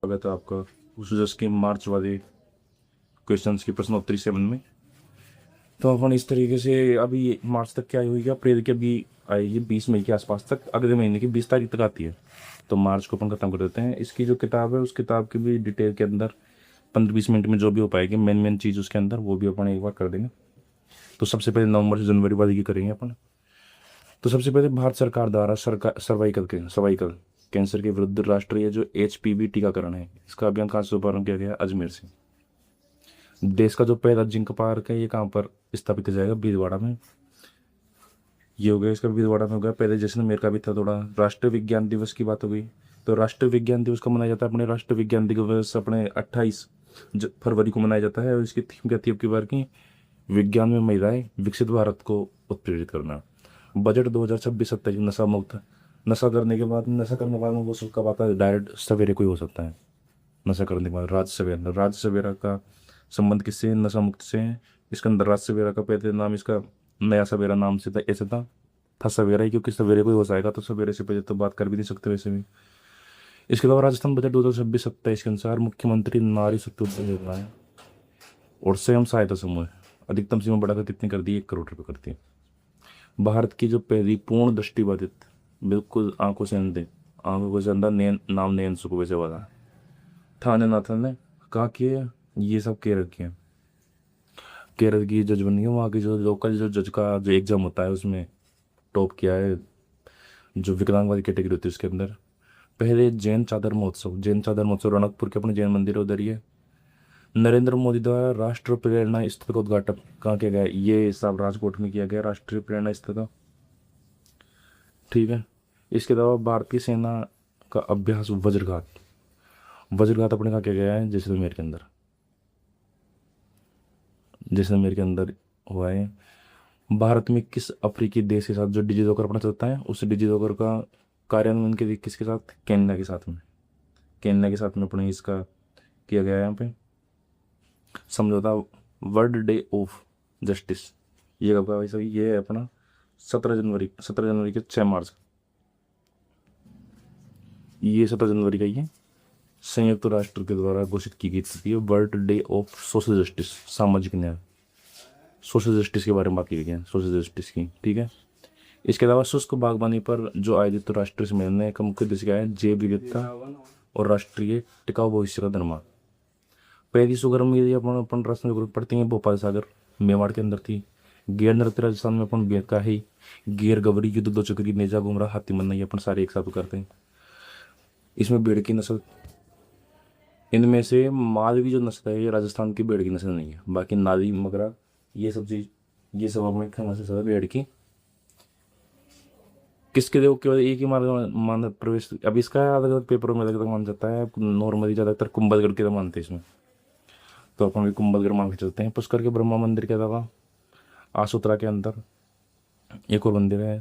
स्वागत है आपका उस की मार्च वाले क्वेश्चंस की प्रश्नोत्तरी 7 में। तो अपन इस तरीके से अभी मार्च तक क्या हुई, क्या अप्रैल की अभी आएगी 20 मई के आसपास तक, अगले महीने की 20 तारीख तक आती है। तो मार्च को अपन खत्म कर देते हैं। इसकी जो किताब है उस किताब की भी डिटेल के अंदर 15-20 मिनट में जो भी हो पाएगी मेन मेन चीज़ उसके अंदर, वो भी अपन एक बार कर देंगे। तो सबसे पहले नवंबर से जनवरी वाली की करेंगे अपन। तो सबसे पहले भारत सरकार द्वारा सर्वाइकल कैंसर के विरुद्ध राष्ट्रीय जो HPV टीकाकरण है, इसका अभियान कहाँ से शुभारंभ किया गया? अजमेर से। देश का जो पहला जिंक पार्क है ये कहाँ पर स्थापित किया जाएगा? भीलवाड़ा में। ये हो गया इसका, भीलवाड़ा में हो गया। पहले जैसलमेर का भी था थोड़ा। राष्ट्रीय विज्ञान दिवस की बात हो गई। तो राष्ट्रीय विज्ञान दिवस कब मनाया जाता है? अपने राष्ट्रीय विज्ञान दिवस अपने 28 फरवरी को मनाया जाता है। और इसकी थीम क्या थी अब की बार की? विज्ञान में महिलाएं, विकसित भारत को उत्प्रेरित करना। बजट 2026-27 नशा मुक्त। नशा करने के बाद, नशा करने वालों को वो सब कब आता है? डायरेक्ट सवेरे को ही हो सकता है। नशा करने के बाद राज सवेरा का संबंध किससे है? नशा मुक्त से है। इसके अंदर राज सवेरा का पहले नाम इसका नया सवेरा नाम से था, ऐसे था सवेरा ही, क्योंकि सवेरे को ही हो जाएगा तो सवेरे से पहले तो बात कर भी नहीं सकते वैसे भी। इसके अलावा राजस्थान बजट 2026-27 के अनुसार मुख्यमंत्री नारी शक्ति उद्यम योजना है और स्वयं सहायता समूह अधिकतम सीमा बढ़ाकर कितनी कर दी? 1 करोड़ रुपये करती है। भारत की जो पहली पूर्ण दृष्टिबाधित, बिल्कुल आंखों से अंधे, आंखों से अंधा नाम नयन सुकूबे से वाला था नाथन ने कहा कि ये सब केरल की है। केरल की जज बनी है। वहाँ की जो लोकल जो जज का जो एग्जाम होता है उसमें टॉप किया है, जो विकलांग वाली कैटेगरी होती है उसके अंदर। पहले जैन चादर महोत्सव रणकपुर के अपने जैन मंदिर है उधर। ये नरेंद्र मोदी द्वारा राष्ट्रीय प्रेरणा स्थल का उद्घाटन कहाँ किया गया? ये सब राजकोट में किया गया, राष्ट्रीय प्रेरणा स्थल का। ठीक है। इसके अलावा भारतीय सेना का अभ्यास वज्रघात अपने कहाँ किया गया है? जैसलमेर के अंदर। जैसलमेर के अंदर हुआ है। भारत में किस अफ्रीकी देश के साथ जो डिजी लॉकर अपना चलता है, उस डिजी लॉकर का कार्यान्वयन के लिए किसके साथ? केन्या के साथ में। केन्या के साथ में अपने इसका किया गया है यहाँ पे समझौता। वर्ल्ड डे ऑफ जस्टिस ये कब का भाई सभी? ये है अपना 17 जनवरी के 6 मार्च। ये 17 जनवरी का ये संयुक्त राष्ट्र के द्वारा घोषित की गई थी world day of social justice, सामाजिक न्याय। सोशल जस्टिस के बारे में बात की गई है, सोशल जस्टिस की। ठीक है। इसके अलावा शुष्क बागवानी पर जो आयोजित राष्ट्रीय सम्मेलन का मुख्य उद्देश्य क्या है? जैव विविधता और राष्ट्रीय टिकाऊ भविष्य का निर्माण। पहली सुगर मिली अपन राजस्थान में पड़ती है भोपाल सागर मेवाड़ के अंदर थी। गेर नृत्य राजस्थान में अपन बेद का है। गेर गवरी युद्ध दो चक्री नेजा घुमरा हाथी मन्ना ये अपन सारे एक साथ करते हैं। इसमें भेड़ की नस्ल, इनमें से मालवी जो नस्ल है ये राजस्थान की भेड़ की नस्ल नहीं है। बाकी नाली मगरा ये सब चीज, ये सब अपने फेमस है भेड़ की। किसके लिए केवल एक ही मान प्रवेश? अब इसका अलग अलग पेपरों में अलग अलग मान जाता है। नॉर्मली ज़्यादातर कुंभलगढ़ के तो मानते हैं इसमें, तो अपन भी कुंभलगढ़ मान के चलते हैं। पुष्कर के ब्रह्मा मंदिर के अलावा आसोतरा के अंदर एक और मंदिर है।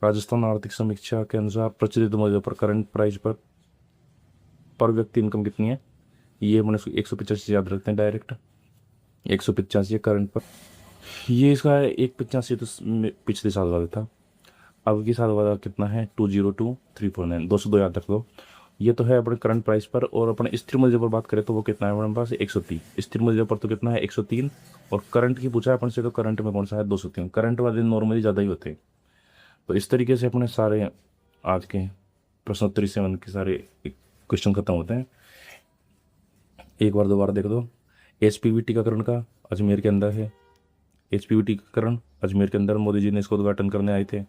राजस्थान आर्थिक समीक्षा के अनुसार प्रचलित मूल्य पर करंट प्राइस पर व्यक्ति इनकम कितनी है? ये मैंने 185 याद रखते हैं डायरेक्ट। 185 करंट पर। ये इसका 185 तो पिछले साल वाला था। अब की साल वाला कितना है? 202349, 202 याद रख लो। ये तो है अपने करंट प्राइस पर। और अपने स्थिर मूल्य पर बात करें तो वो कितना है हमारे पास? 103। स्थिर मूल्य पर तो कितना है? 103। और करंट की पूछा है अपन से तो करंट में कौन सा है? 203। करंट वाले नॉर्मली ज़्यादा ही होते हैं। तो इस तरीके से अपने सारे आज के प्रश्नोत्तरी 7 के सारे क्वेश्चन खत्म होते हैं। एक बार दोबारा देख दो। HPV टीकाकरण का अजमेर के अंदर है। HPV टीकाकरण अजमेर के अंदर मोदी जी ने इसको उद्घाटन करने आए थे।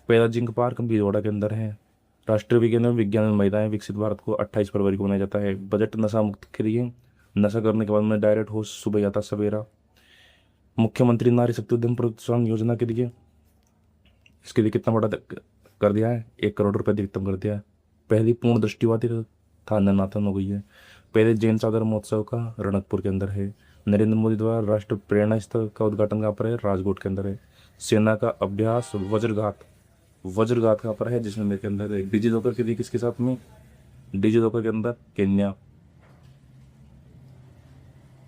पहला जिंक पार्क भीलवाड़ा के अंदर है। राष्ट्रीय विज्ञान में महिलाएं विकसित भारत को 28 फरवरी को मनाया जाता है। बजट नशा मुक्त के लिए, नशा करने के बाद में डायरेक्ट होश सुबह आता सवेरा। मुख्यमंत्री नारी शक्ति उद्यम प्रोत्साहन योजना के लिए, इसके लिए कितना बड़ा कर दिया है? 1 करोड़ रुपये अधिकतम कर दिया है। पहली पूर्ण दृष्टिबाधित था नाथन हो गई है। पहले जैन चादर महोत्सव का रणकपुर के अंदर है। नरेंद्र मोदी द्वारा राष्ट्रीय प्रेरणा स्थल का उद्घाटन कहाँ पर है? राजकोट के अंदर है। सेना का अभ्यास वज्रघात कहाँ पर है? जिसमें मेरे के अंदर है। डिजी लॉकर के लिए किसके साथ में? डिजी लॉकर के अंदर केन्या।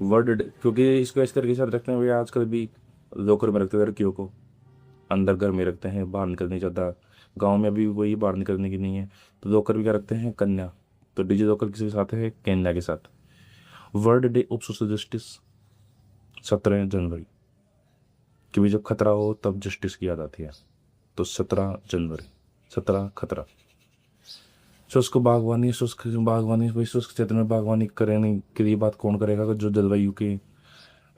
वर्ल्ड, क्योंकि इसको इस तरीके से रखते हैं भैया, आजकल भी लॉकर में रखते हैं लड़कियों को, अंदर घर में रखते हैं, बाहर निकलने ज़्यादा। गाँव में अभी वही बाहर निकलने की नहीं है, तो लॉकर भी क्या रखते हैं? कन्या। तो तो डिजिलॉकर किसके साथ है? केन्या के साथ। World day of social justice 17 जनवरी, क्योंकि जब खतरा हो तब जस्टिस की याद आती है। तो 17 जनवरी, 17 खतरा। शुष्क बागवानी, शुष्क बागवानी, भाई शुष्क क्षेत्र में बागवानी करने के लिए बात कौन करेगा? जो जलवायु की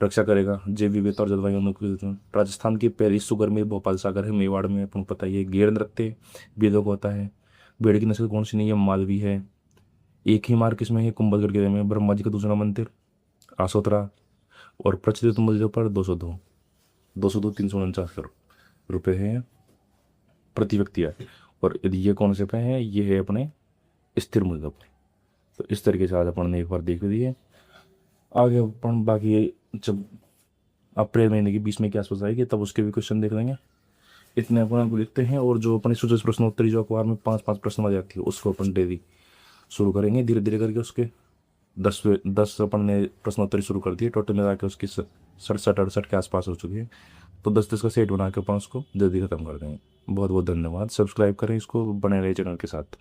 रक्षा करेगा, जैव विविधता और जलवायु अनुकूल। राजस्थान की Paris sugar mill Bhopal Sagar है, मेवाड़ में, अपन को पता ही है। गेर नृत्य भेड़ों का होता है। भेड़ की नस्ल कौन सी नहीं है? मालवी है। एक ही मार्ग किसमें है? कुंभलगढ़ किले में। ब्रह्मा जी का दूसरा मंदिर आसोतरा। और प्रचलित मूल्य पर 202 349 करोड़ रुपये है प्रति व्यक्ति है। और यदि ये कौन से पे हैं? ये है अपने स्थिर मूल्य पर। तो इस तरीके से आज अपन ने एक बार देख ली है। आगे अपन बाकी जब अप्रैल महीने की 20 मई के आसपास आएगी तब उसके भी क्वेश्चन देख लेंगे। इतने अपन आपको देखते हैं। और जो अपनी सूचक प्रश्नोत्तरी जो अखबार में 5-5 प्रश्न आ जाती है उसको अपन डेली शुरू करेंगे धीरे धीरे करके। उसके 10 अपन ने प्रश्नोत्तरी शुरू कर दी, टोटल मिला के उसकी 67-68 के आसपास हो चुकी है। तो 10-10 का सेट बना के अपन उसको जल्दी ख़त्म कर देंगे। बहुत बहुत धन्यवाद। सब्सक्राइब करें इसको, बने रहे चैनल के साथ।